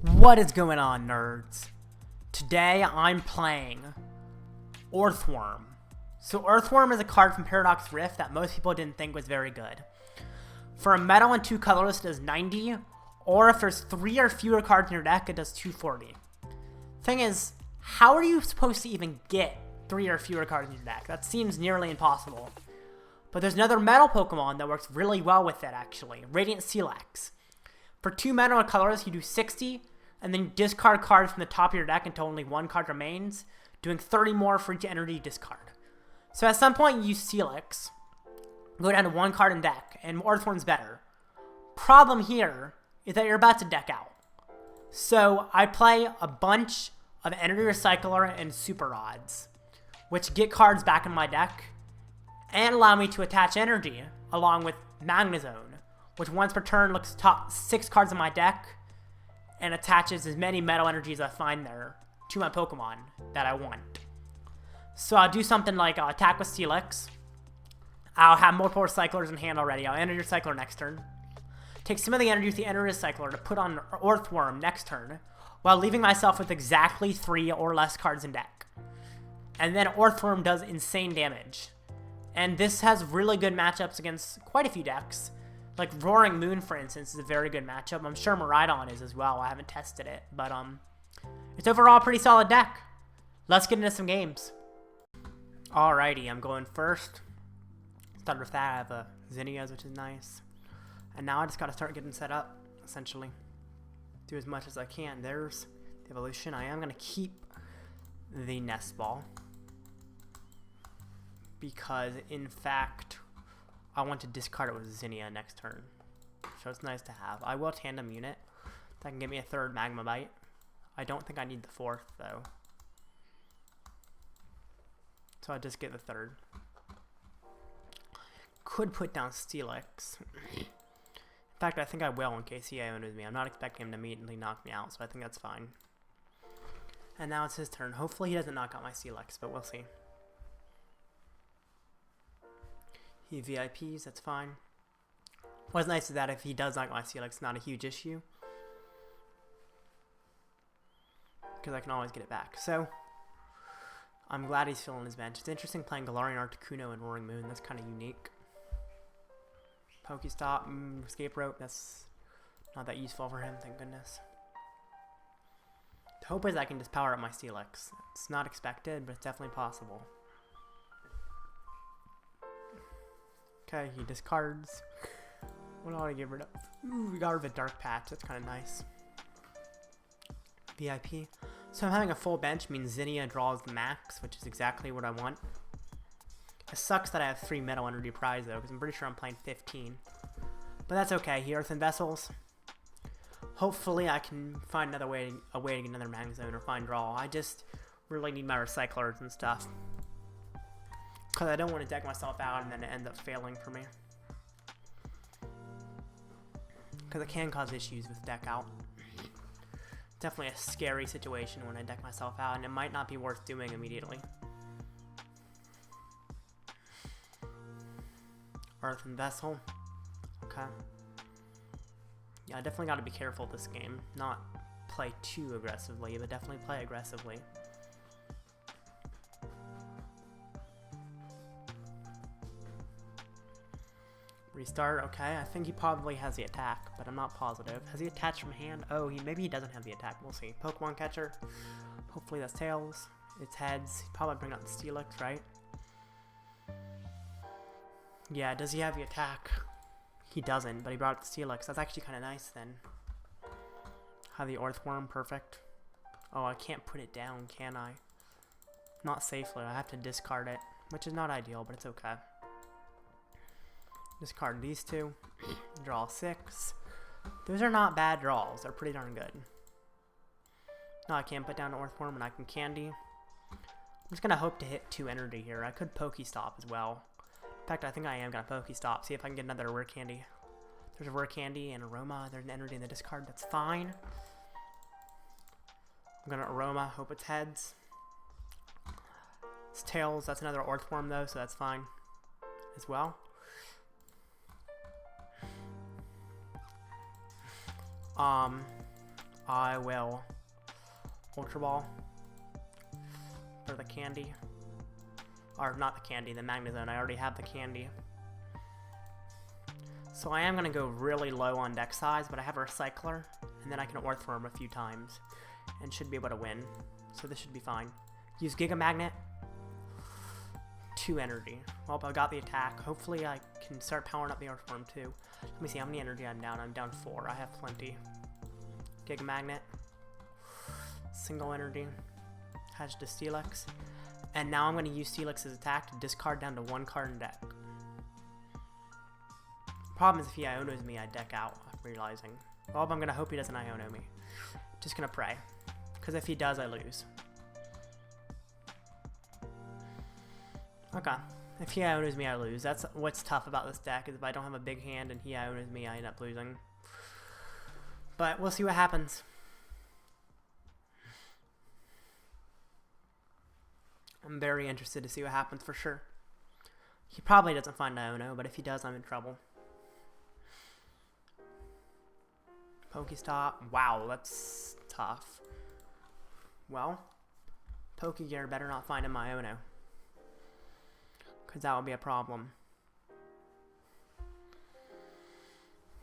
What is going on, nerds? Today I'm playing Orthworm. So Orthworm is a card from Paradox Rift that most people didn't think was very good. For a metal and 2 colorless, it does 90, or if there's 3 or fewer cards in your deck, it does 240. Thing is, how are you supposed to even get 3 or fewer cards in your deck? That seems nearly impossible. But there's another metal Pokemon that works really well with it, actually. Radiant Steelix. For 2 metal and colorless, you do 60, and then you discard cards from the top of your deck until only 1 card remains, doing 30 more for each energy you discard. So at some point, you use Steelix, go down to 1 card in deck, and Orthworm's better. Problem here is that you're about to deck out. So I play a bunch of Energy Recycler and Super Rods, which get cards back in my deck, and allow me to attach energy, along with Magnezone, which once per turn looks top 6 cards in my deck, and attaches as many metal energies as I find there to my Pokemon that I want. So I'll do something like I'll attack with Steelix. I'll have multiple recyclers in hand already. I'll Energy Recycler next turn. Take some of the energy with the Energy Recycler to put on Orthworm next turn, while leaving myself with exactly 3 or less cards in deck. And then Orthworm does insane damage. And this has really good matchups against quite a few decks. Like Roaring Moon, for instance, is a very good matchup. I'm sure Miraidon is as well. I haven't tested it, but it's overall a pretty solid deck. Let's get into some games. Alrighty, I'm going first. Start with that. I have a Zinnias, which is nice. And now I just gotta start getting set up, essentially. Do as much as I can. There's the evolution. I am gonna keep the Nest Ball, because in fact I want to discard it with Zinnia next turn, so it's nice to have. I will tandem unit. That can give me a 3rd Magnemite. I don't think I need the 4th though, so I'll just get the 3rd. Could put down Steelix. In fact, I think I will in case he owns me. I'm not expecting him to immediately knock me out, so I think that's fine. And now it's his turn. Hopefully he doesn't knock out my Steelix, but we'll see. He VIPs, that's fine. What's nice is that if he does knock my Steelix, it's not a huge issue, because I can always get it back. So I'm glad he's filling his bench. It's interesting playing Galarian Articuno and Roaring Moon. That's kind of unique. Pokestop, Escape Rope, that's not that useful for him, thank goodness. The hope is I can just power up my Steelix. It's not expected, but it's definitely possible. Okay, he discards. What do I get rid of? Ooh, we got rid of a Dark Patch. That's kind of nice. VIP. So I'm having a full bench, means Zinnia draws the max, which is exactly what I want. It sucks that I have 3 Metal Energy Prize, though, because I'm pretty sure I'm playing 15. But that's okay. He Earthen Vessels. Hopefully I can find a way to get another Magnezone or find draw. I just really need my recyclers and stuff, because I don't want to deck myself out and then it end up failing for me, because it can cause issues with deck out. Definitely a scary situation when I deck myself out, and it might not be worth doing immediately. Earthen Vessel. Okay. Yeah, I definitely got to be careful this game. Not play too aggressively, but definitely play aggressively. Restart, okay. I think he probably has the attack, but I'm not positive. Has he attached from hand? Oh, maybe he doesn't have the attack. We'll see. Pokemon Catcher. Hopefully that's Tails. It's Heads. He'd probably bring out the Steelix, right? Yeah, does he have the attack? He doesn't, but he brought out the Steelix. That's actually kind of nice then. Have the Orthworm, perfect. Oh, I can't put it down, can I? Not safely. I have to discard it, which is not ideal, but it's okay. Discard these 2. Draw 6. Those are not bad draws. They're pretty darn good. No, I can't put down Orthworm, and I can Candy. I'm just going to hope to hit 2 energy here. I could Pokestop as well. In fact, I think I am going to Pokestop. See if I can get another Rare Candy. There's a Rare Candy and Aroma. There's an energy in the discard. That's fine. I'm going to Aroma. Hope it's Heads. It's Tails. That's another Orthworm, though, so that's fine as well. I will Ultra Ball for the candy. Or not the candy, the Magnezone. I already have the candy. So I am going to go really low on deck size, but I have a Recycler, and then I can Orthworm a few times, and should be able to win. So this should be fine. Use Giga Magnet. 2 energy. Well, I got the attack. Hopefully I can start powering up the Orthworm too. Let me see how many energy I'm down. I'm down 4. I have plenty. Giga Magnet. Single energy. Hatch to Steelix. And now I'm going to use Steelix's attack to discard down to 1 card in deck. Problem is if he Ionos me, I deck out, I'm realizing. Well, I'm going to hope he doesn't Iono me. Just going to pray. Because if he does, I lose. Okay. If he Ionos me, I lose. That's what's tough about this deck, is if I don't have a big hand and he Ionos me, I end up losing. But we'll see what happens. I'm very interested to see what happens for sure. He probably doesn't find Iono, but if he does, I'm in trouble. Pokestop. Wow, that's tough. Well, Pokegear better not find him Iono, because that would be a problem.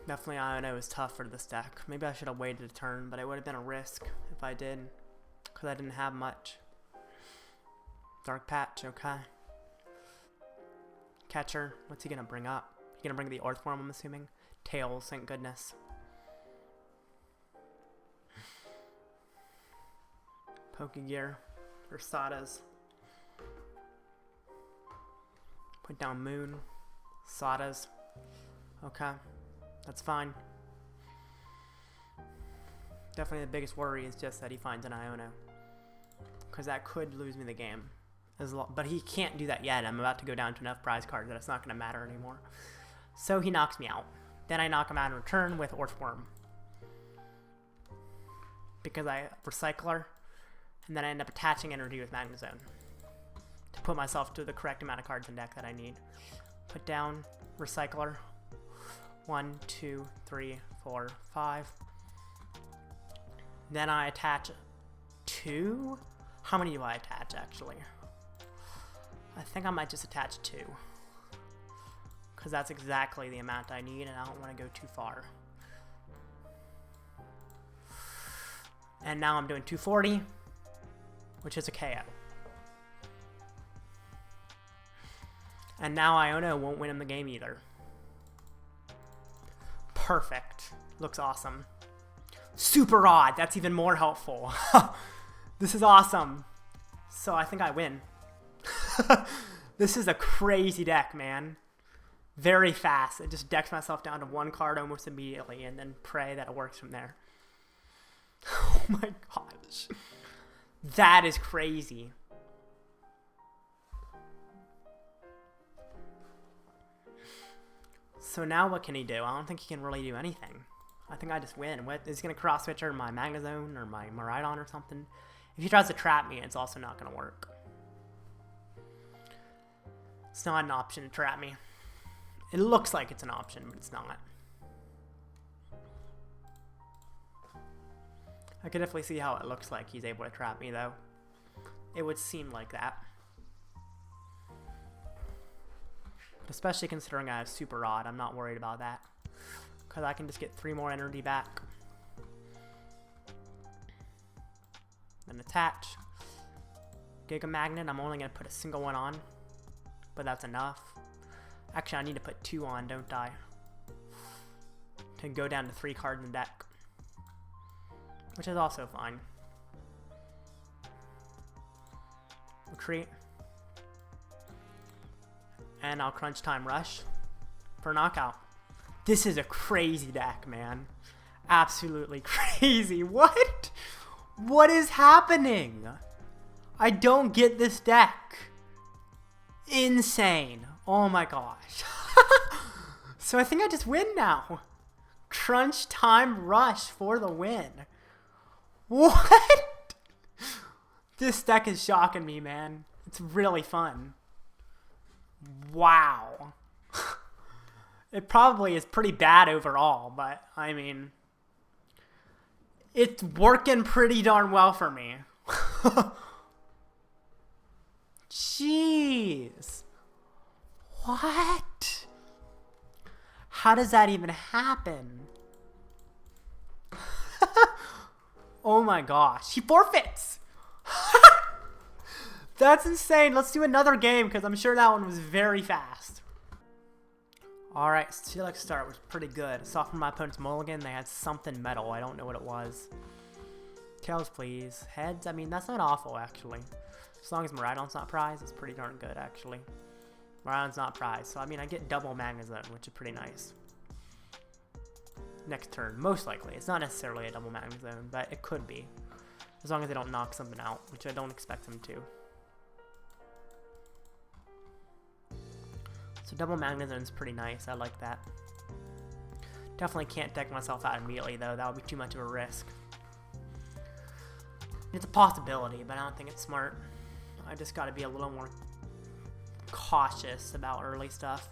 Definitely Iono is tough for this deck. Maybe I should have waited a turn, but it would have been a risk if I did, because I didn't have much. Dark Patch, okay. Catcher, what's he gonna bring up? He's gonna bring the Orthworm, I'm assuming. Tails, thank goodness. Pokegear, Versatas. Put down Moon, Sadas. Okay, that's fine. Definitely the biggest worry is just that he finds an Iono, because that could lose me the game. But he can't do that yet. I'm about to go down to enough prize cards that it's not going to matter anymore. So he knocks me out. Then I knock him out in return with Orthworm, because I Recycler, and then I end up attaching energy with Magnezone to put myself to the correct amount of cards in deck that I need. Put down Recycler. 1, 2, 3, 4, 5. Then I attach 2. How many do I attach actually? I think I might just attach 2, because that's exactly the amount I need, and I don't want to go too far. And now I'm doing 240, which is a KO. And now Iono won't win him the game either. Perfect. Looks awesome. Super odd. That's even more helpful. This is awesome. So I think I win. This is a crazy deck, man. Very fast. It just decks myself down to 1 card almost immediately, and then pray that it works from there. Oh my gosh. That is crazy. So now what can he do? I don't think he can really do anything. I think I just win. What, is he going to cross switch or my Magnezone or my Miraidon or something? If he tries to trap me, it's also not going to work. It's not an option to trap me. It looks like it's an option, but it's not. I could definitely see how it looks like he's able to trap me, though. It would seem like that. But especially considering I have Super Rod, I'm not worried about that, because I can just get 3 more energy back. Then attach. Giga Magnet, I'm only going to put a single one on, but that's enough. Actually, I need to put 2 on, don't I? To go down to 3 cards in deck, which is also fine. Retreat. And I'll Crunch Time Rush for knockout. This is a crazy deck, man. Absolutely crazy. What? What is happening? I don't get this deck. Insane. Oh my gosh. So I think I just win now. Crunch Time Rush for the win. What? This deck is shocking me, man. It's really fun. Wow. It probably is pretty bad overall, but I mean, It's working pretty darn well for me. Jeez. What? How does that even happen? Oh my gosh. He forfeits. That's insane. Let's do another game because I'm sure that one was very fast. Alright, Steelix start was pretty good. Saw from my opponent's mulligan, they had something metal. I don't know what it was. Tails, please. Heads? I mean, that's not awful, actually. As long as Miraidon's not prized, it's pretty darn good, actually. Miraidon's not prized, so I mean, I get double Magnezone, which is pretty nice. Next turn, most likely. It's not necessarily a double Magnezone, but it could be. As long as they don't knock something out, which I don't expect them to. So double Magnezone's pretty nice. I like that. Definitely can't deck myself out immediately, though. That would be too much of a risk. It's a possibility, but I don't think it's smart. I just got to be a little more cautious about early stuff.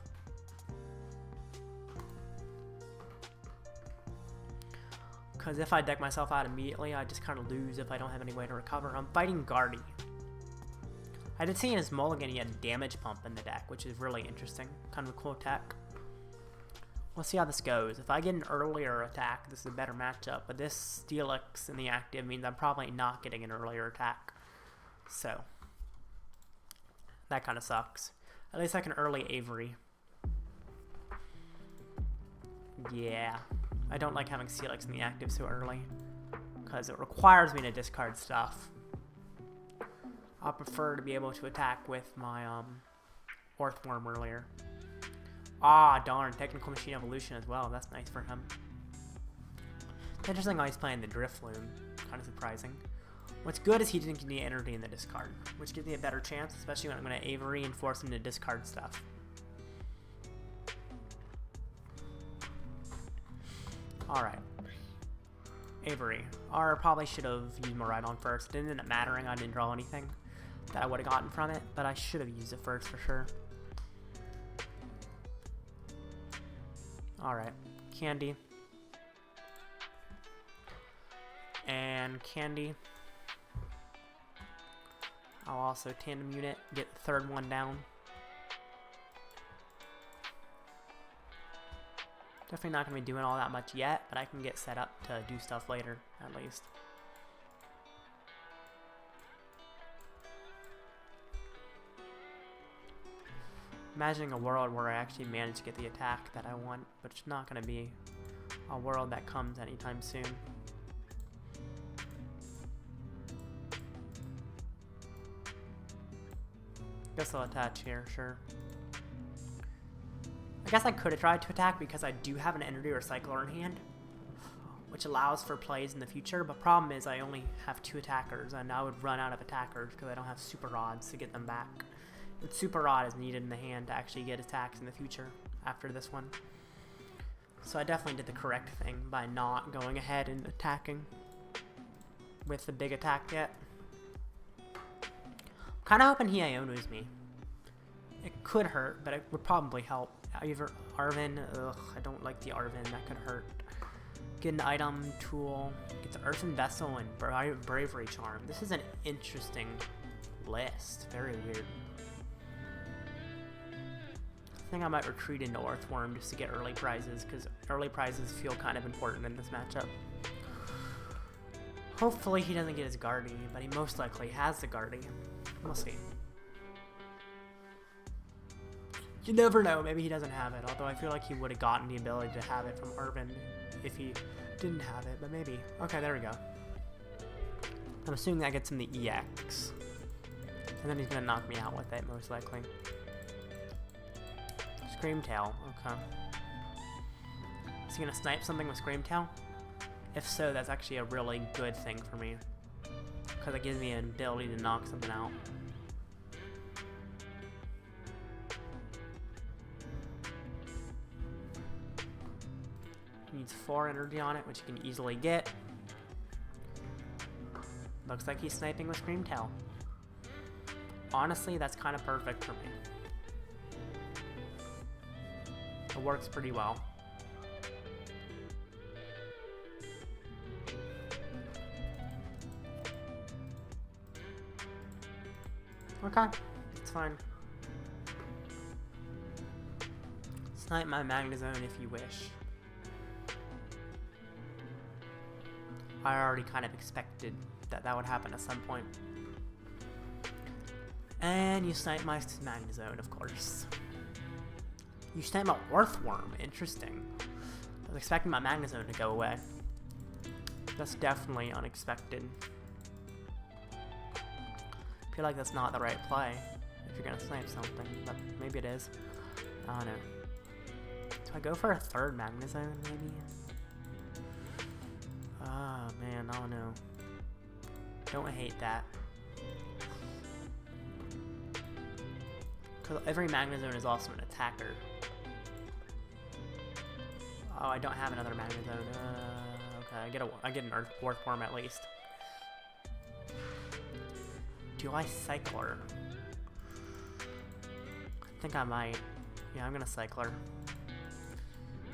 Because if I deck myself out immediately, I just kind of lose if I don't have any way to recover. I'm fighting Guardy. I did see in his mulligan he had damage pump in the deck, which is really interesting. Kind of a cool attack. We'll see how this goes. If I get an earlier attack, this is a better matchup. But this Steelix in the active means I'm probably not getting an earlier attack. So, that kind of sucks. At least I can early Avery. Yeah. I don't like having Steelix in the active so early. Because it requires me to discard stuff. I prefer to be able to attack with my Orthworm earlier. Ah, darn. Technical Machine Evolution as well. That's nice for him. It's interesting how he's playing the Drifloon. Kind of surprising. What's good is he didn't get any energy in the discard, which gives me a better chance, especially when I'm going to Avery and force him to discard stuff. Alright. Avery. Or probably should have used Miraidon first. It didn't end up mattering. I didn't draw anything that I would have gotten from it, but I should have used it first for sure. Alright, Candy. And Candy. I'll also tandem unit, get the third one down. Definitely not going to be doing all that much yet, but I can get set up to do stuff later, at least. Imagining a world where I actually manage to get the attack that I want, but it's not going to be a world that comes anytime soon. Guess I'll attach here, sure. I guess I could have tried to attack because I do have an Energy Recycler in hand, which allows for plays in the future, but problem is I only have 2 attackers, and I would run out of attackers because I don't have Super Rods to get them back. And Super Rod is needed in the hand to actually get attacks in the future after this one. So I definitely did the correct thing by not going ahead and attacking with the big attack yet. I'm kind of hoping he Ionos me. It could hurt, but it would probably help. Either Arven, ugh, I don't like the Arven, that could hurt. Get an item, tool, get the Earthen Vessel, and Bravery Charm. This is an interesting list, very weird. I think I might retreat into Orthworm just to get early prizes, because early prizes feel kind of important in this matchup. Hopefully he doesn't get his Guardy, but he most likely has the Guardy. We'll see. You never know, maybe he doesn't have it, although I feel like he would have gotten the ability to have it from Arven if he didn't have it, but maybe. Okay, there we go. I'm assuming that gets him the EX. And then he's going to knock me out with it, most likely. Screamtail, okay. Is he going to snipe something with Screamtail? If so, that's actually a really good thing for me, because it gives me an ability to knock something out. Needs 4 energy on it, which you can easily get. Looks like he's sniping with Screamtail. Honestly, that's kind of perfect for me. It works pretty well. Okay, it's fine. Snipe my Magnezone if you wish. I already kind of expected that that would happen at some point. And you snipe my Magnezone, of course. You snipe my Orthworm. Interesting. I was expecting my Magnezone to go away. That's definitely unexpected. I feel like that's not the right play if you're gonna snipe something, but maybe it is. I don't know. Do I go for a third Magnezone, maybe? Ah, man, I don't know. Don't hate that. Because every Magnezone is also an attacker. Oh, I don't have another Magnezone. Okay, I get an Orthworm at least. Do I Cycler? I think I might. Yeah, I'm gonna Cycler.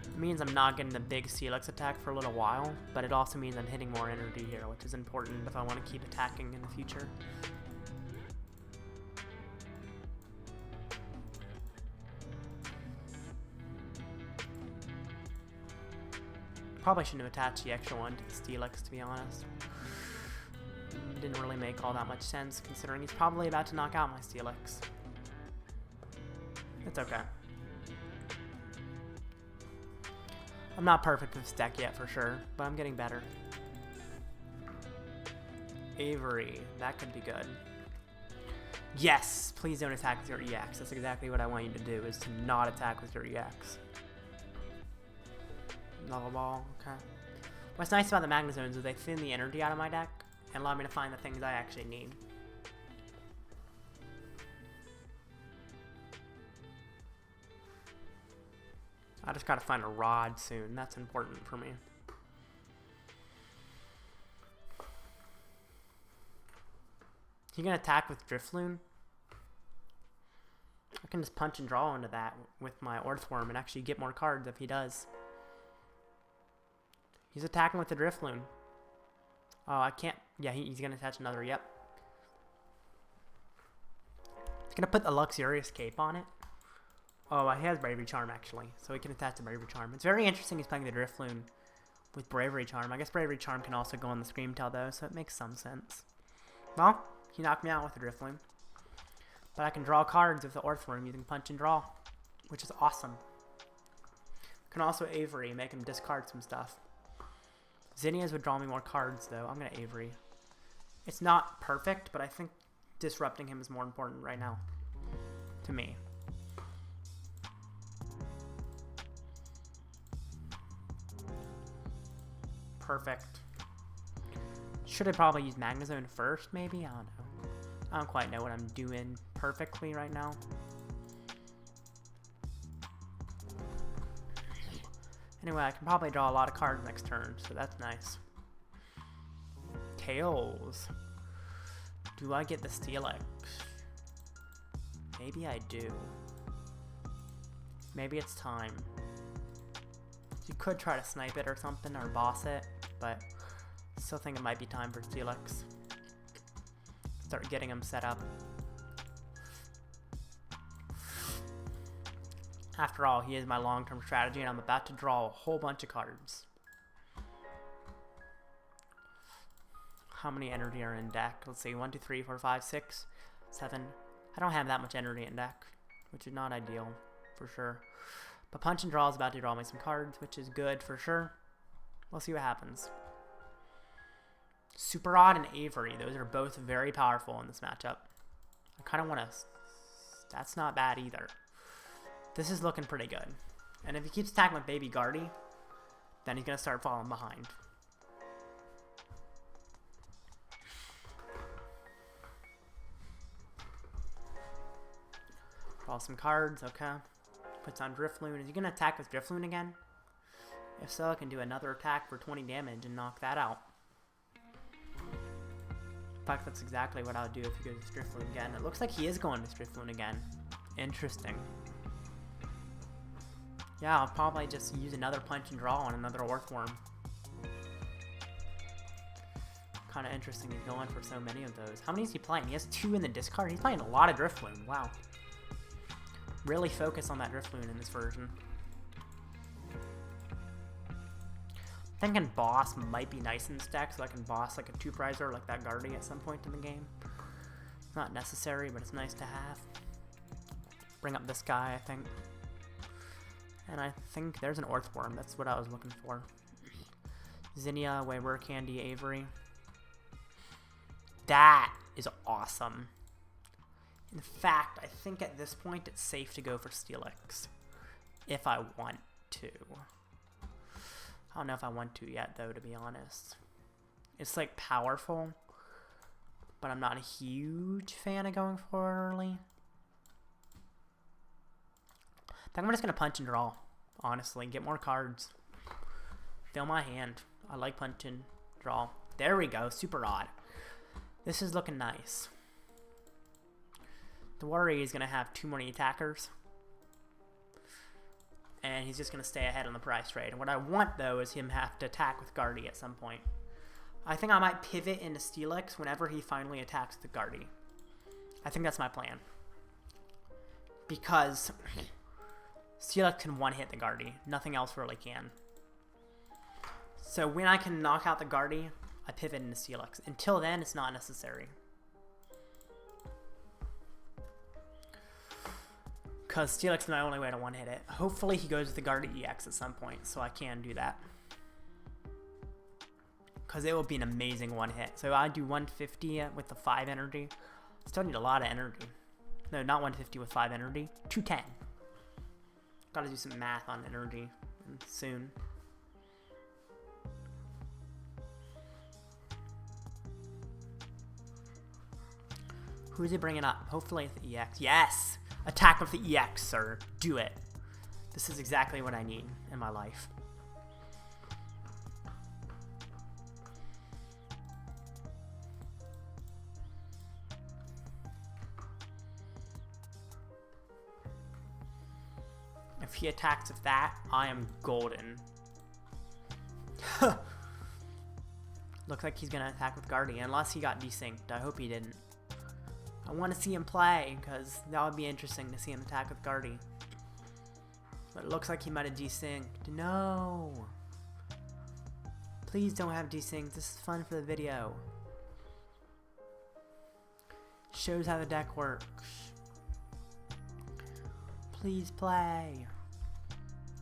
It means I'm not getting the big Steelix attack for a little while, but it also means I'm hitting more energy here, which is important if I want to keep attacking in the future. Probably shouldn't have attached the extra one to the Steelix, to be honest. Didn't really make all that much sense, considering he's probably about to knock out my Steelix. It's okay. I'm not perfect with this deck yet, for sure, but I'm getting better. Avery, that could be good. Yes! Please don't attack with your EX. That's exactly what I want you to do, is to not attack with your EX. Level ball, okay. What's nice about the Magnezones is they thin the energy out of my deck and allow me to find the things I actually need. I just gotta find a rod soon. That's important for me. He gonna attack with Drifloon? I can just punch and draw into that with my Orthworm and actually get more cards if he does. He's attacking with the Drifloon. Oh, I can't. Yeah, he's gonna attach another. Yep. He's gonna put the Luxurious Cape on it. Oh, he has Bravery Charm, actually, so he can attach the Bravery Charm. It's very interesting he's playing the Drifloon with Bravery Charm. I guess Bravery Charm can also go on the Screamtail, though, so it makes some sense. Well, he knocked me out with the Drifloon. But I can draw cards with the Orthworm using Punch and Draw, which is awesome. Can also Avery, make him discard some stuff. Zinnias would draw me more cards, though. I'm going to Avery. It's not perfect, but I think disrupting him is more important right now. To me. Perfect. Should I probably use Magnezone first, maybe? I don't know. I don't quite know what I'm doing perfectly right now. Anyway, I can probably draw a lot of cards next turn, so that's nice. Tails. Do I get the Steelix? Maybe I do. Maybe it's time. You could try to snipe it or something, or boss it, but I still think it might be time for Steelix. Start getting him set up. After all, he is my long-term strategy, and I'm about to draw a whole bunch of cards. How many energy are in deck? Let's see, 1, 2, 3, 4, 5, 6, 7. I don't have that much energy in deck, which is not ideal, for sure. But Punch and Draw is about to draw me some cards, which is good for sure. We'll see what happens. Super Odd and Avery, those are both very powerful in this matchup. I kind of want to... That's not bad either. This is looking pretty good. And if he keeps attacking with Baby Guardy, then he's going to start falling behind. Draw some cards, okay. Puts on Drifloon. Is he going to attack with Drifloon again? If so, I can do another attack for 20 damage and knock that out. In fact, that's exactly what I would do if he goes with Drifloon again. It looks like he is going with Drifloon again. Interesting. Yeah, I'll probably just use another Punch and Draw on another Orthworm. Kind of interesting he's going for so many of those. How many is he playing? He has 2 in the discard. He's playing a lot of Drifloon. Wow. Really focus on that Drifloon in this version. Thinking Boss might be nice in this deck, so I can Boss like a 2-prizer like that Guardy at some point in the game. Not necessary, but it's nice to have. Bring up this guy, I think. And I think there's an Orthworm. That's what I was looking for. Zinnia, Rare Candy, Avery. That is awesome. In fact, I think at this point it's safe to go for Steelix. If I want to. I don't know if I want to yet, though, to be honest. It's, like, powerful. But I'm not a huge fan of going for early. I think I'm just going to punch and draw, honestly. Get more cards. Fill my hand. I like punch and draw. There we go. Super odd. This is looking nice. The worry is going to have too many attackers. And he's just going to stay ahead on the price trade. And what I want, though, is him have to attack with Guardy at some point. I think I might pivot into Steelix whenever he finally attacks the Guardy. I think that's my plan. Because Steelix can one-hit the Guardy. Nothing else really can. So when I can knock out the Guardy, I pivot into Steelix. Until then, it's not necessary. Because Steelix is my only way to one-hit it. Hopefully he goes with the Guardy EX at some point, so I can do that. Because it will be an amazing one-hit. So I do 150 with the 5 energy. Still need a lot of energy. No, not 150 with 5 energy. 210. Gotta do some math on energy soon. Who's he bringing up? Hopefully it's the EX. Yes! Attack with the EX, sir. Do it. This is exactly what I need in my life. If he attacks with that, I am golden. Looks like he's going to attack with Guardy, unless he got desynced. I hope he didn't. I want to see him play, because that would be interesting to see him attack with Guardy. But it looks like he might have desynced. No! Please don't have desynced. This is fun for the video. Shows how the deck works. Please play.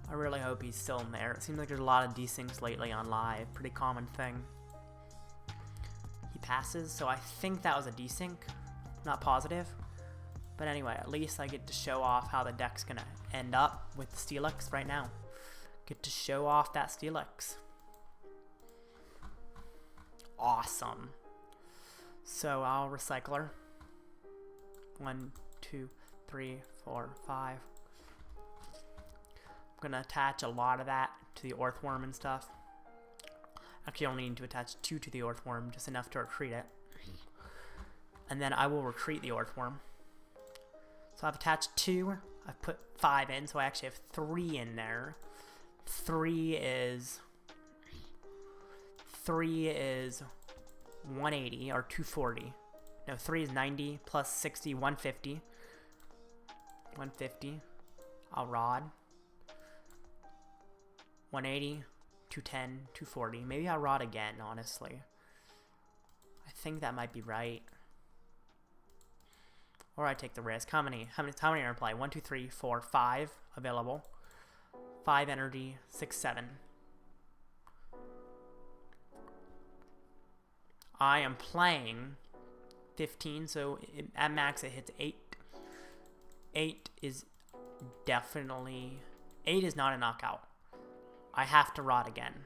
I really hope he's still in there. It seems like there's a lot of desyncs lately on live. Pretty common thing. He passes, so I think that was a desync. Not positive. But anyway, at least I get to show off how the deck's gonna end up with the Steelix right now. Get to show off that Steelix. Awesome. So I'll recycler. 1, 2, 3, 4, 5. I'm gonna attach a lot of that to the Orthworm and stuff. Actually, I only need to attach 2 to the Orthworm, just enough to retreat it. And then I will retreat the Orthworm. So I've attached 2. I've put 5 in, so I actually have 3 in there. 3 is 180 or 240. No, 3 is 90 plus 60, 150. 150. I'll rod. 180, 210, 240. Maybe I'll rod again, honestly. I think that might be right. Or I take the risk. How many are in play? 1, 2, 3, 4, 5 available. 5 energy, 6, 7. I am playing 15, so at max it hits 8. 8 is definitely... 8 is not a knockout. I have to rod again.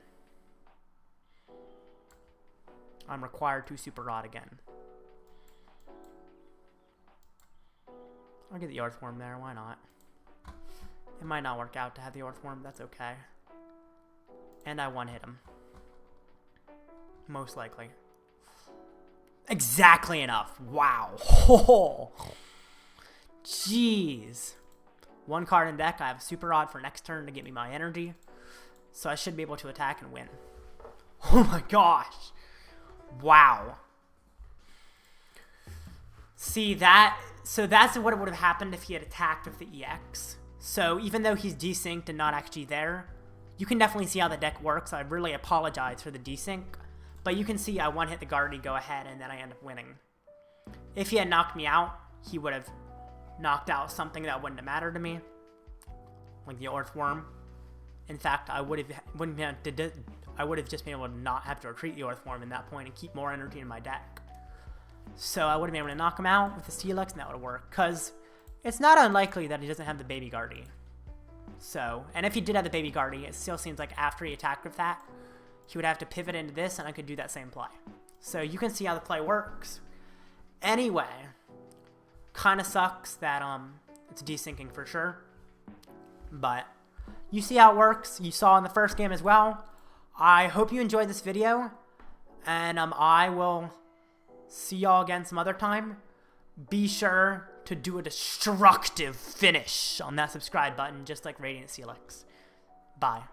I'm required to super rod again. I'll get the Orthworm there, why not? It might not work out to have the Orthworm, that's okay. And I one-hit him. Most likely. Exactly enough! Wow! Oh, jeez! 1 card in deck, I have a super rod for next turn to get me my energy. So I should be able to attack and win. Oh my gosh! Wow. See, so that's what would have happened if he had attacked with the EX. So even though he's desynced and not actually there, you can definitely see how the deck works. I really apologize for the desync, but you can see I one-hit the Guardy, go ahead, and then I end up winning. If he had knocked me out, he would have knocked out something that wouldn't have mattered to me, like the Orthworm. In fact, I would have just been able to not have to retreat the Orthworm in that point and keep more energy in my deck. So I would have been able to knock him out with the Steelix, and that would have worked, because it's not unlikely that he doesn't have the Baby Guardy. So, and if he did have the Baby Guardy, it still seems like after he attacked with that, he would have to pivot into this, and I could do that same play. So you can see how the play works. Anyway, kind of sucks that it's desyncing for sure, but you see how it works. You saw in the first game as well. I hope you enjoyed this video, and I will see y'all again some other time. Be sure to do a destructive finish on that subscribe button, just like Radiant Steelix. Bye.